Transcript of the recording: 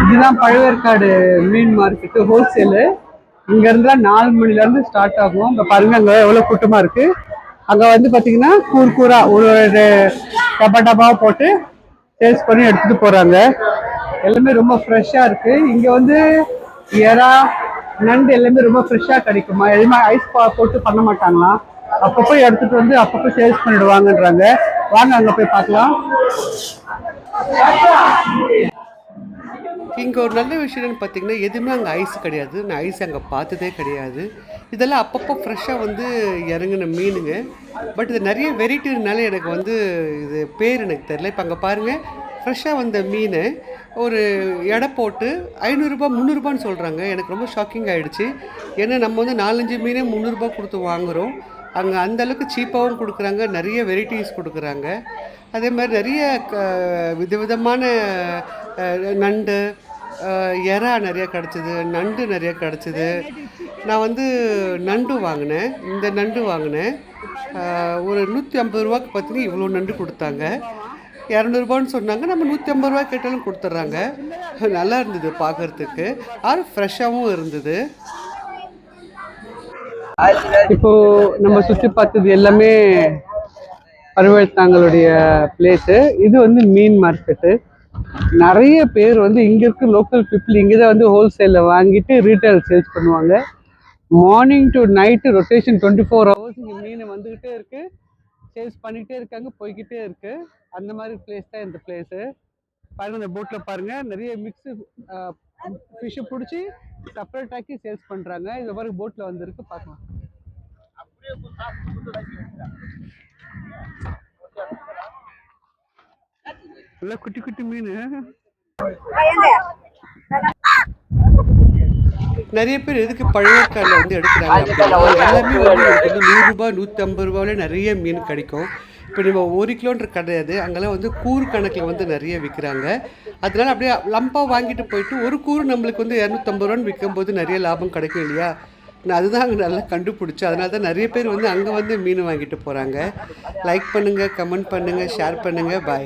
இதுதான் பழவேற்காடு மீன் market wholesale. இங்கேருந்து 4 மணிலேருந்து ஸ்டார்ட் ஆகும். இப்போ பாருங்க அங்கே எவ்வளோ கூட்டமாக இருக்குது. அங்கே வந்து பார்த்தீங்கன்னா கூரா ஒரு டப்பா டப்பாவை போட்டு டேஸ்ட் பண்ணி எடுத்துகிட்டு போகிறாங்க. எல்லாமே ரொம்ப ஃப்ரெஷ்ஷாக இருக்குது. இங்கே வந்து எறா நண்டு எல்லாமே ரொம்ப ஃப்ரெஷ்ஷாக கிடைக்குமா. எதுவுமே ஐஸ் போட்டு பண்ண மாட்டாங்களாம். அப்பப்போ எடுத்துகிட்டு வந்து அப்பப்போ சேல்ஸ் பண்ணிடுவாங்கன்றாங்க. வாங்க அங்கே போய் பார்க்கலாம். இங்கே ஒரு நல்ல விஷயம் என்னென்னு பார்த்தீங்கன்னா, எதுவுமே அங்கே ஐஸ் கிடையாது. நான் ஐஸ் அங்கே பார்த்ததே கிடையாது. இதெல்லாம் அப்பப்போ ஃப்ரெஷ்ஷாக வந்து இறங்குன மீனுங்க. பட் இது நிறைய வெரைட்டினால எனக்கு வந்து இது பேர் எனக்கு தெரில. இப்போ அங்கே பாருங்கள், ஃப்ரெஷ்ஷாக வந்த மீன் ஒரு எடை போட்டு 500ரூபா 300ரூபான்னு சொல்கிறாங்க. எனக்கு ரொம்ப ஷாக்கிங் ஆகிடுச்சு. ஏன்னா நம்ம வந்து 4-5 மீனே 300ரூபா கொடுத்து வாங்குகிறோம். அங்கே அந்தளவுக்கு சீப்பாகவும் கொடுக்குறாங்க, நிறைய வெரைட்டிஸ் கொடுக்குறாங்க. அதே மாதிரி நிறைய விதவிதமான நண்டு எறா நிறைய கிடச்சிது, நண்டு நிறைய கிடச்சிது. நான் வந்து நண்டு வாங்கினேன். இந்த நண்டு வாங்கினேன். ஒரு 150 ரூபாய்க்கு பார்த்தீங்கன்னா இவ்வளோ நண்டு கொடுத்தாங்க. 200ரூபான்னு சொன்னாங்க. நம்ம 150 ரூபா கேட்டாலும் கொடுத்துட்றாங்க. நல்லா இருந்தது பார்க்குறதுக்கு. ஃப்ரெஷ்ஷாகவும் இருந்தது. இப்போ நம்ம சுற்றி பார்த்தது எல்லாமே பழவேற்காடுடைய பிளேஸு. இது வந்து மீன் மார்க்கெட்டு. நிறைய பேர் வந்து இங்கே இருக்க லோக்கல் பீப்புள் இங்கே தான் வந்து ஹோல்சேலில் வாங்கிட்டு ரீட்டைல் சேல்ஸ் பண்ணுவாங்க. Morning to night rotation 24 hours இங்கே மீன் வந்துக்கிட்டே இருக்குது, சேல்ஸ் பண்ணிக்கிட்டே இருக்காங்க, போய்கிட்டே இருக்குது. அந்த மாதிரி பிளேஸ் தான் இந்த பிளேஸு. பாருங்கள், இந்த போட்டில் பாருங்கள், நிறைய மிக்ஸு ஃபிஷ்ஷை பிடிச்சி செப்பரேட் ஆக்கி சேல்ஸ் பண்ணுறாங்க. இந்த மாதிரி போட்டில் வந்துருக்கு, பார்க்கலாம். குட்டி குட்டி மீன். நிறைய பேர் எதுக்கு பழவேற்காடில் வந்து எடுக்கிறாங்க அப்படின்னா, எல்லாமே வந்து 100ரூபா 150 ரூபாவிலே நிறைய மீன் கிடைக்கும். இப்போ நம்ம 1 கிலோன்ற கிடையாது, அங்கெல்லாம் வந்து கூறு கணக்கில் வந்து நிறைய விற்கிறாங்க. அதனால அப்படியே லம்பாக வாங்கிட்டு போயிட்டு ஒரு கூறு நம்மளுக்கு வந்து 250 ரூபான்னு விற்கும்போது நிறைய லாபம் கிடைக்கும் இல்லையா. நான் அதுதான் அங்கே நல்லா கண்டுபிடிச்சேன். அதனால தான் நிறைய பேர் வந்து அங்கே வந்து மீன் வாங்கிட்டு போகிறாங்க. லைக் பண்ணுங்கள், கமெண்ட் பண்ணுங்கள், ஷேர் பண்ணுங்கள். பாய்.